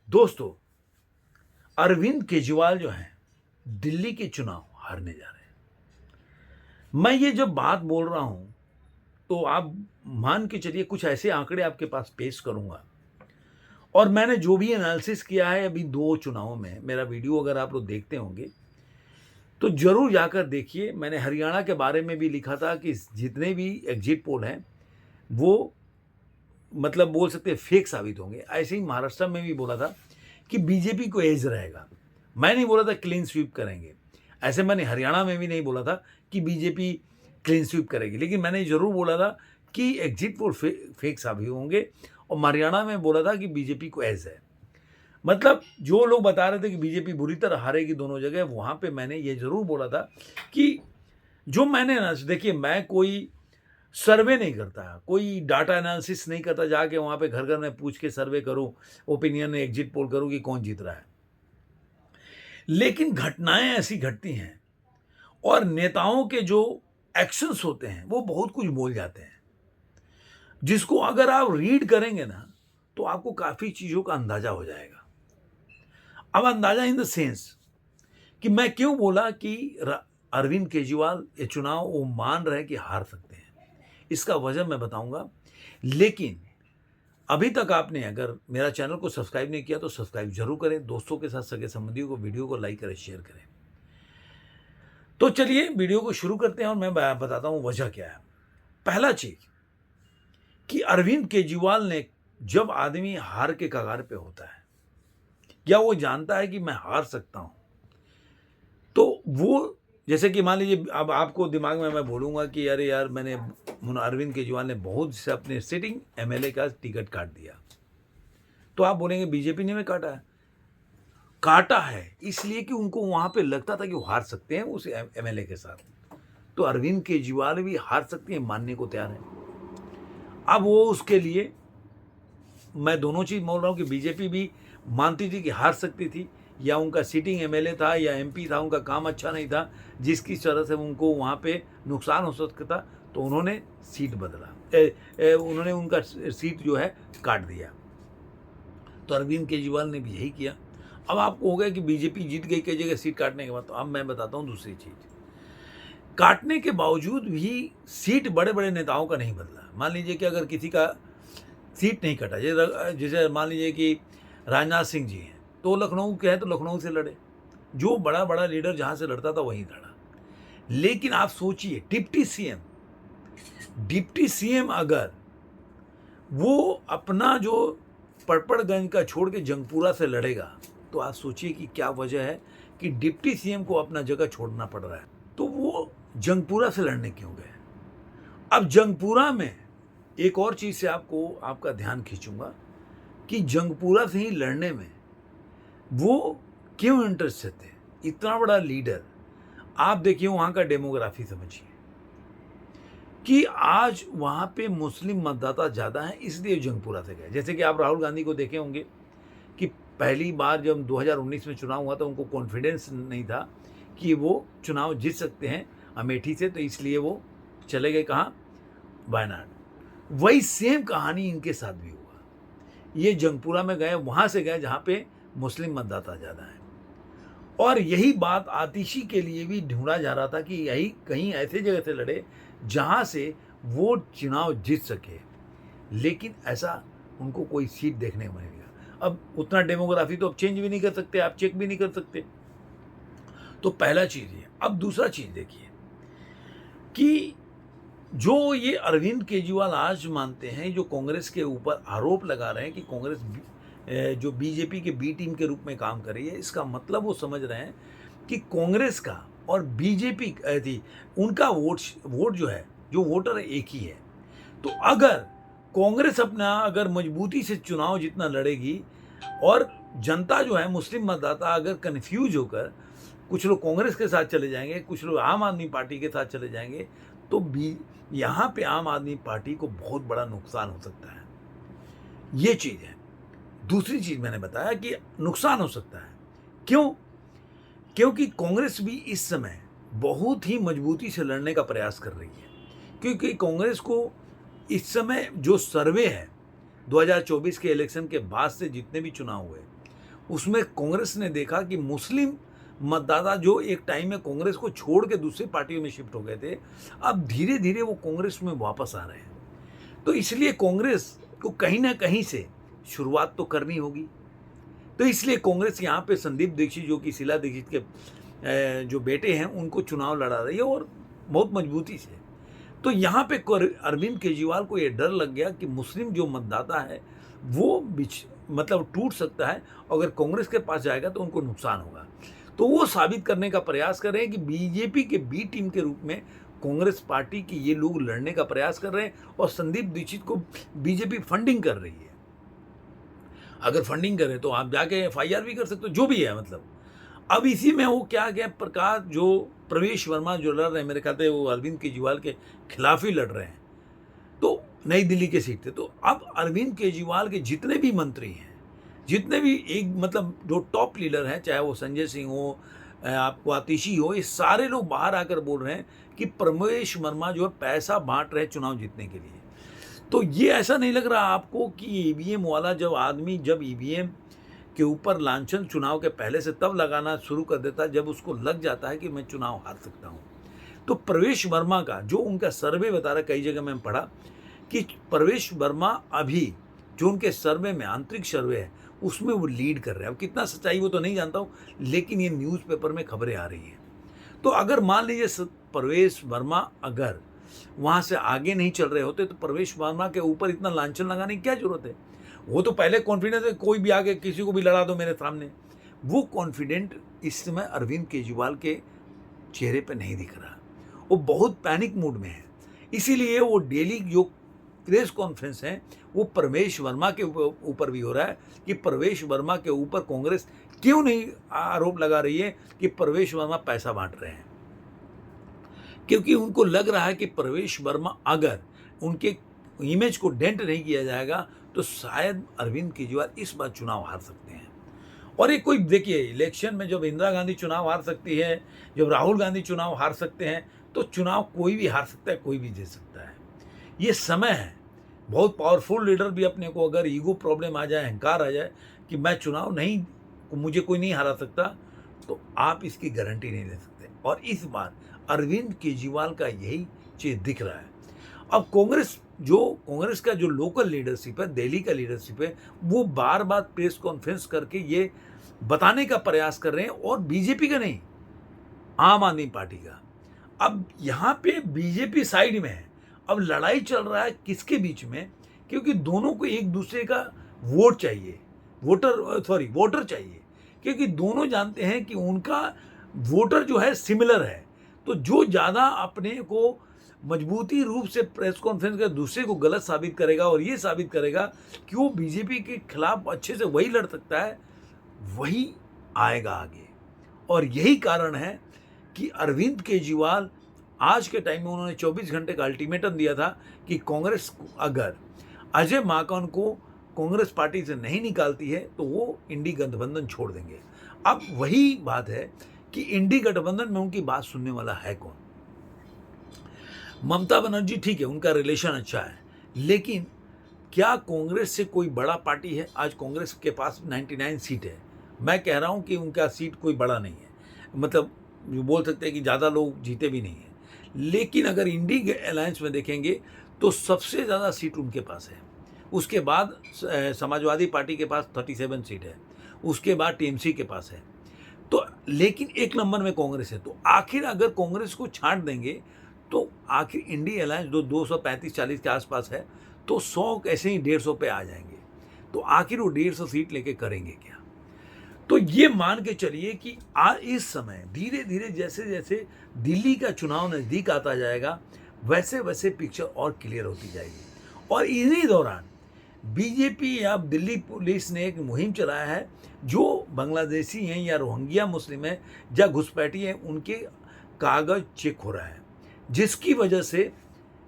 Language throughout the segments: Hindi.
दोस्तों, अरविंद केजरीवाल जो हैं, दिल्ली के चुनाव हारने जा रहे हैं। मैं ये जब बात बोल रहा हूँ, तो आप मान के चलिए कुछ ऐसे आंकड़े आपके पास पेश करूँगा और मैंने जो भी एनालिसिस किया है अभी 2 चुनावों में, मेरा वीडियो अगर आप लोग देखते होंगे, तो ज़रूर जाकर देखिए। मैंने हरियाणा के बारे में भी लिखा था कि जितने भी एग्ज़िट पोल हैं, वो मतलब बोल सकते हैं फेक साबित होंगे। ऐसे ही महाराष्ट्र में भी बोला था कि बीजेपी को एज रहेगा। मैं नहीं बोला था क्लीन स्वीप करेंगे। ऐसे मैंने हरियाणा में भी नहीं बोला था कि बीजेपी क्लीन स्वीप करेगी। लेकिन मैंने ज़रूर बोला था कि एग्ज़िट पोल फेक साबित होंगे और हरियाणा में बोला था कि बीजेपी को एज है। मतलब जो लोग बता रहे थे कि बीजेपी बुरी तरह हारेगी दोनों जगह, वहाँ पे मैंने ये ज़रूर बोला था कि जो मैंने ना देखिए, मैं कोई सर्वे नहीं करता, कोई डाटा एनालिसिस नहीं करता, जाके वहाँ पे घर-घर में पूछ के सर्वे करूँ, ओपिनियन एग्ज़िट पोल करूँ कि कौन जीत रहा है। लेकिन घटनाएँ ऐसी घटती हैं और नेताओं के जो एक्शंस होते हैं, वो बहुत कुछ बोल जाते हैं, जिसको अगर आप रीड करेंगे ना, तो आपको काफ़ी चीज़ों का अंदाज़ा हो जाएगा। अब अंदाज़ा इन द सेंस कि मैं क्यों बोला कि अरविंद केजरीवाल ये चुनाव वो मान रहे हैं कि हार सकते हैं। इसका वजह मैं बताऊंगा। लेकिन अभी तक आपने अगर मेरा चैनल को सब्सक्राइब नहीं किया तो सब्सक्राइब जरूर करें, दोस्तों के साथ, सगे संबंधियों को वीडियो को लाइक करें, शेयर करें। तो चलिए वीडियो को शुरू करते हैं और मैं बताता हूं वजह क्या है। पहला चीज कि अरविंद केजरीवाल ने, जब आदमी हार के कगार पे होता है या वो जानता है कि मैं हार सकता हूं, तो वो, जैसे कि मान लीजिए अब आपको दिमाग में मैं बोलूँगा कि अरे यार, मैंने अरविंद केजरीवाल ने बहुत से अपने सिटिंग एमएलए का टिकट काट दिया, तो आप बोलेंगे बीजेपी ने में काटा है। काटा है इसलिए कि उनको वहाँ पे लगता था कि वो हार सकते हैं उस एमएलए के साथ। तो अरविंद केजरीवाल भी हार सकते हैं, मानने को तैयार है। अब वो उसके लिए, मैं दोनों चीज़ बोल रहा हूँ कि बीजेपी भी मानती थी कि हार सकती थी, या उनका सिटिंग एमएलए था या एमपी था, उनका काम अच्छा नहीं था, जिसकी तरह से उनको वहाँ पे नुकसान हो सकता था, तो उन्होंने सीट बदला, उन्होंने उनका सीट जो है काट दिया। तो अरविंद केजरीवाल ने भी यही किया। अब आपको हो गया कि बीजेपी जीत गई कई जगह सीट काटने के बाद। तो अब मैं बताता हूँ दूसरी चीज़। काटने के बावजूद भी सीट बड़े बड़े नेताओं का नहीं बदला। मान लीजिए कि अगर किसी का सीट नहीं कटा, जैसे मान लीजिए कि राजनाथ सिंह जी हैं, तो लखनऊ के हैं तो लखनऊ से लड़े। जो बड़ा बड़ा लीडर जहाँ से लड़ता था वहीं लड़ा। लेकिन आप सोचिए, डिप्टी सीएम अगर वो अपना जो पड़पड़गंज का छोड़ के जंगपुरा से लड़ेगा, तो आप सोचिए कि क्या वजह है कि डिप्टी सीएम को अपना जगह छोड़ना पड़ रहा है। तो वो जंगपुरा से लड़ने क्यों गए? अब जंगपुरा में एक और चीज़ से आपका ध्यान खींचूंगा कि जंगपुरा से ही लड़ने में वो क्यों इंटरेस्टेड थे? इतना बड़ा लीडर, आप देखिए वहाँ का डेमोग्राफी समझिए कि आज वहाँ पे मुस्लिम मतदाता ज़्यादा हैं, इसलिए जंगपुरा से गए। जैसे कि आप राहुल गांधी को देखे होंगे कि पहली बार जब 2019 में चुनाव हुआ था, उनको कॉन्फिडेंस नहीं था कि वो चुनाव जीत सकते हैं अमेठी से, तो इसलिए वो चले गए कहाँ? वायनाड। वही सेम कहानी इनके साथ भी हुआ। ये जंगपुरा में गए, वहाँ से गए जहाँ पे मुस्लिम मतदाता ज़्यादा हैं। और यही बात आतिशी के लिए भी ढूंढा जा रहा था कि यही कहीं ऐसे जगह से लड़े जहाँ से वो चुनाव जीत सके। लेकिन ऐसा उनको कोई सीट देखने को नहीं मिला। अब उतना डेमोग्राफी तो अब चेंज भी नहीं कर सकते, आप चेक भी नहीं कर सकते। तो पहला चीज़ ये। अब दूसरा चीज़ देखिए कि जो ये अरविंद केजरीवाल आज मानते हैं, जो कांग्रेस के ऊपर आरोप लगा रहे हैं कि कांग्रेस जो बीजेपी के बी टीम के रूप में काम कर रही है, इसका मतलब वो समझ रहे हैं कि कांग्रेस का और बीजेपी थी उनका वोट जो है, जो वोटर है, एक ही है। तो अगर कांग्रेस अपना अगर मजबूती से चुनाव जितना लड़ेगी और जनता जो है, मुस्लिम मतदाता अगर कन्फ्यूज होकर कुछ लोग कांग्रेस के साथ चले जाएंगे, कुछ लोग आम आदमी पार्टी के साथ चले जाएंगे, तो यहाँ पे आम आदमी पार्टी को बहुत बड़ा नुकसान हो सकता है। ये चीज़ है। दूसरी चीज़ मैंने बताया कि नुकसान हो सकता है। क्यों? क्योंकि कांग्रेस भी इस समय बहुत ही मजबूती से लड़ने का प्रयास कर रही है। क्योंकि कांग्रेस को इस समय जो सर्वे है, 2024 के इलेक्शन के बाद से जितने भी चुनाव हुए, उसमें कांग्रेस ने देखा कि मुस्लिम मतदाता जो एक टाइम में कांग्रेस को छोड़ के दूसरी पार्टियों में शिफ्ट हो गए थे, अब धीरे धीरे वो कांग्रेस में वापस आ रहे हैं। तो इसलिए कांग्रेस को कहीं ना कहीं से शुरुआत तो करनी होगी। तो इसलिए कांग्रेस यहाँ पे संदीप दीक्षित, जो कि शीला दीक्षित के जो बेटे हैं, उनको चुनाव लड़ा रही है और बहुत मजबूती से। तो यहाँ पे अरविंद केजरीवाल को ये डर लग गया कि मुस्लिम जो मतदाता है वो मतलब टूट सकता है, अगर कांग्रेस के पास जाएगा तो उनको नुकसान होगा। तो वो साबित करने का प्रयास कर रहे हैं कि बीजेपी के बी टीम के रूप में कांग्रेस पार्टी के ये लोग लड़ने का प्रयास कर रहे हैं और संदीप दीक्षित को बीजेपी फंडिंग कर रही है। अगर फंडिंग करें तो आप जाके एफआईआर भी कर सकते हो, जो भी है मतलब। अब इसी में वो क्या गया, प्रकाश जो प्रवेश वर्मा जो लड़ रहे हैं, मेरे ख्याल से वो अरविंद केजरीवाल के खिलाफ ही लड़ रहे हैं, तो नई दिल्ली के सीट थे। तो अब अरविंद केजरीवाल के जितने भी मंत्री हैं, जितने भी एक मतलब जो टॉप लीडर हैं, चाहे वो संजय सिंह हो, आपको आतिशी हो, ये सारे लोग बाहर आकर बोल रहे हैं कि प्रवेश वर्मा जो है पैसा बांट रहे हैं चुनाव जीतने के लिए। तो ये ऐसा नहीं लग रहा आपको कि ईवीएम वाला जब ईवीएम के ऊपर लांछन चुनाव के पहले से तब लगाना शुरू कर देता है जब उसको लग जाता है कि मैं चुनाव हार सकता हूँ। तो प्रवेश वर्मा का जो उनका सर्वे बता रहा, कई जगह मैंने पढ़ा कि प्रवेश वर्मा अभी जो उनके सर्वे में आंतरिक सर्वे है उसमें वो लीड कर रहे हैं। अब कितना सच्चाई वो तो नहीं जानता हूँ, लेकिन ये न्यूज़पेपर में खबरें आ रही हैं। तो अगर मान लीजिए प्रवेश वर्मा अगर वहाँ से आगे नहीं चल रहे होते तो प्रवेश वर्मा के ऊपर इतना लांछन लगाने की क्या जरूरत है। वो तो पहले कॉन्फिडेंस है, कोई भी आगे किसी को भी लड़ा दो मेरे सामने। वो कॉन्फिडेंट इस समय अरविंद केजरीवाल के चेहरे पे नहीं दिख रहा, वो बहुत पैनिक मूड में है। इसीलिए वो डेली जो प्रेस कॉन्फ्रेंस है वो प्रवेश वर्मा के ऊपर भी हो रहा है कि प्रवेश वर्मा के ऊपर कांग्रेस क्यों नहीं आरोप लगा रही है कि प्रवेश वर्मा पैसा बांट रहे हैं, क्योंकि उनको लग रहा है कि प्रवेश वर्मा अगर उनके इमेज को डेंट नहीं किया जाएगा तो शायद अरविंद केजरीवाल इस बार चुनाव हार सकते हैं। और एक कोई देखिए, इलेक्शन में जब इंदिरा गांधी चुनाव हार सकती है, जब राहुल गांधी चुनाव हार सकते हैं, तो चुनाव कोई भी हार सकता है, कोई भी जीत सकता है। ये समय है। बहुत पावरफुल लीडर भी अपने को अगर ईगो प्रॉब्लम आ जाए, अहंकार आ जाए कि मैं चुनाव नहीं, मुझे कोई नहीं हरा सकता, तो आप इसकी गारंटी नहीं ले सकते। और इस बार अरविंद केजरीवाल का यही चीज दिख रहा है। अब कांग्रेस का जो लोकल लीडरशिप है, दिल्ली का लीडरशिप है, वो बार बार प्रेस कॉन्फ्रेंस करके ये बताने का प्रयास कर रहे हैं, और बीजेपी का नहीं, आम आदमी पार्टी का। अब यहाँ पे बीजेपी साइड में है। अब लड़ाई चल रहा है किसके बीच में, क्योंकि दोनों को एक दूसरे का वोट चाहिए, वोटर चाहिए, क्योंकि दोनों जानते हैं कि उनका वोटर जो है सिमिलर है। तो जो ज़्यादा अपने को मजबूती रूप से प्रेस कॉन्फ्रेंस कर दूसरे को गलत साबित करेगा और ये साबित करेगा कि वो बीजेपी के खिलाफ अच्छे से वही लड़ सकता है, वही आएगा आगे। और यही कारण है कि अरविंद केजरीवाल आज के टाइम में, उन्होंने 24 घंटे का अल्टीमेटम दिया था कि कांग्रेस अगर अजय माकन को कांग्रेस पार्टी से नहीं निकालती है तो वो इंडी गठबंधन छोड़ देंगे। अब वही बात है कि इंडी गठबंधन में उनकी बात सुनने वाला है कौन। ममता बनर्जी ठीक है, उनका रिलेशन अच्छा है, लेकिन क्या कांग्रेस से कोई बड़ा पार्टी है? आज कांग्रेस के पास 99 सीट है। मैं कह रहा हूं कि उनका सीट कोई बड़ा नहीं है, मतलब बोल सकते हैं कि ज़्यादा लोग जीते भी नहीं है। लेकिन अगर इंडी अलायंस में देखेंगे तो सबसे ज़्यादा सीट उनके पास है। उसके बाद समाजवादी पार्टी के पास 37 सीट है, उसके बाद टीएमसी के पास है। तो लेकिन एक नंबर में कांग्रेस है। तो आखिर अगर कांग्रेस को छांट देंगे तो आखिर इंडी अलायंस 235-40 के आसपास है, तो 100 कैसे ही 150 पे आ जाएंगे। तो आखिर वो 150 सीट लेके करेंगे क्या? तो ये मान के चलिए कि इस समय धीरे धीरे जैसे जैसे दिल्ली का चुनाव नज़दीक आता जाएगा, वैसे वैसे पिक्चर और क्लियर होती जाएगी। और इन्हीं दौरान बीजेपी या दिल्ली पुलिस ने एक मुहिम चलाया है, जो बांग्लादेशी हैं या रोहिंग्या मुस्लिम हैं या घुसपैठी हैं, उनके कागज चेक हो रहा है, जिसकी वजह से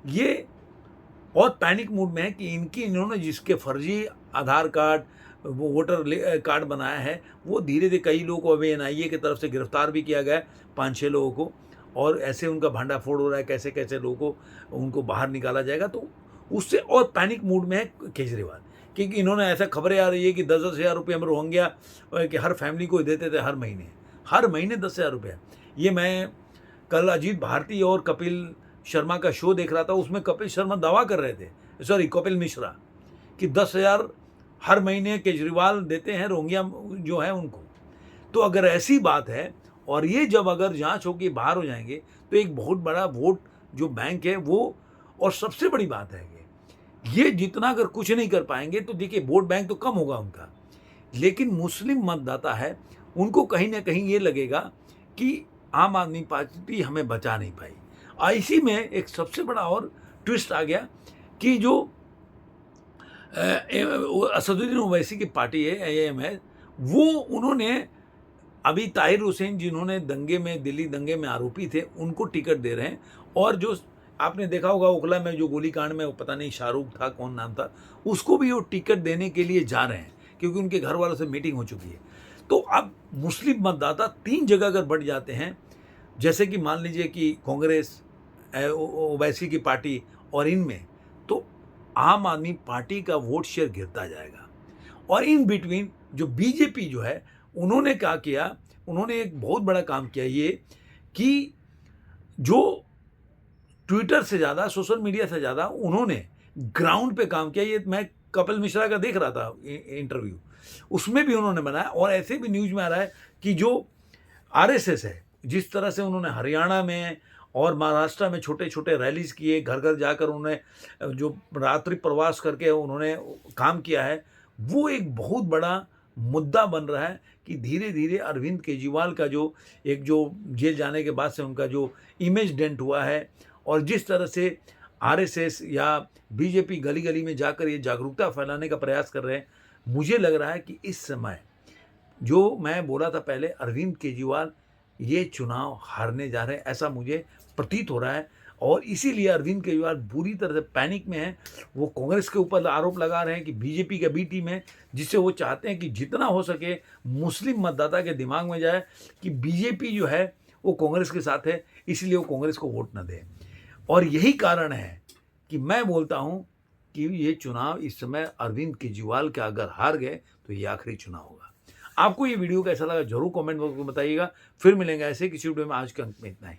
ये और पैनिक मूड में है कि इन्होंने जिसके फर्जी आधार कार्ड, वो वोटर कार्ड बनाया है, वो धीरे धीरे कई लोगों को अभी एनआईए की तरफ से गिरफ्तार भी किया गया है, 5-6 लोगों को, और ऐसे उनका भांडाफोड़ हो रहा है, कैसे कैसे लोगों को उनको बाहर निकाला जाएगा। तो उससे और पैनिक मूड में है केजरीवाल कि इन्होंने ऐसा खबरें आ रही है कि 10-10 हज़ार रुपये हम रोहिंग्या कि हर फैमिली को देते थे हर महीने 10 हज़ार रुपये। ये मैं कल अजीत भारती और कपिल शर्मा का शो देख रहा था, उसमें कपिल शर्मा दावा कर रहे थे, सॉरी कपिल मिश्रा, कि 10,000 हर महीने केजरीवाल देते हैं रोहिंग्या जो है उनको। तो अगर ऐसी बात है और ये जब अगर जांच होकर बाहर हो जाएंगे तो एक बहुत बड़ा वोट जो बैंक है वो, और सबसे बड़ी बात है कि ये जितना अगर कुछ नहीं कर पाएंगे तो देखिए वोट बैंक तो कम होगा उनका, लेकिन मुस्लिम मतदाता है उनको कहीं ना कहीं ये लगेगा कि आम आदमी पार्टी हमें बचा नहीं पाई। इसी में एक सबसे बड़ा और ट्विस्ट आ गया कि जो असदुद्दीन ओवैसी की पार्टी है एएम है, वो उन्होंने अभी ताहिर हुसैन जिन्होंने दंगे में, दिल्ली दंगे में आरोपी थे, उनको टिकट दे रहे हैं। और जो आपने देखा होगा ओखला में जो गोलीकांड में, वो पता नहीं शाहरुख था कौन नाम था, उसको भी वो टिकट देने के लिए जा रहे हैं क्योंकि उनके घर वालों से मीटिंग हो चुकी है। तो अब मुस्लिम मतदाता 3 जगह अगर बढ़ जाते हैं, जैसे कि मान लीजिए कि कांग्रेस, ओवैसी की पार्टी और इनमें, तो आम आदमी पार्टी का वोट शेयर गिरता जाएगा। और इन बिटवीन जो बीजेपी जो है, उन्होंने क्या किया, उन्होंने एक बहुत बड़ा काम किया ये कि जो ट्विटर से ज़्यादा, सोशल मीडिया से ज़्यादा उन्होंने ग्राउंड पे काम किया। ये मैं कपिल मिश्रा का देख रहा था इंटरव्यू, उसमें भी उन्होंने बनाया। और ऐसे भी न्यूज़ में आ रहा है कि जो आरएसएस है, जिस तरह से उन्होंने हरियाणा में और महाराष्ट्र में छोटे छोटे रैलीज किए, घर घर जाकर उन्होंने जो रात्रि प्रवास करके उन्होंने काम किया है, वो एक बहुत बड़ा मुद्दा बन रहा है कि धीरे धीरे अरविंद केजरीवाल का जो जेल जाने के बाद से उनका जो इमेज डेंट हुआ है, और जिस तरह से आरएसएस या बीजेपी गली गली में जाकर ये जागरूकता फैलाने का प्रयास कर रहे हैं, मुझे लग रहा है कि इस समय जो मैं बोला था पहले, अरविंद केजरीवाल ये चुनाव हारने जा रहे हैं, ऐसा मुझे प्रतीत हो रहा है। और इसीलिए अरविंद केजरीवाल बुरी तरह से पैनिक में हैं। वो कांग्रेस के ऊपर आरोप लगा रहे हैं कि बीजेपी का बी टीम है, जिससे वो चाहते हैं कि जितना हो सके मुस्लिम मतदाता के दिमाग में जाए कि बीजेपी जो है वो कांग्रेस के साथ है, इसलिए वो कांग्रेस को वोट न दें। और यही कारण है कि मैं बोलता हूँ कि ये चुनाव इस समय अरविंद केजरीवाल का अगर हार गए तो ये आखिरी चुनाव होगा। आपको ये वीडियो कैसा लगा जरूर कमेंट बॉक्स में बताइएगा। फिर मिलेंगे ऐसे किसी वीडियो में। आज के अंक में इतना ही।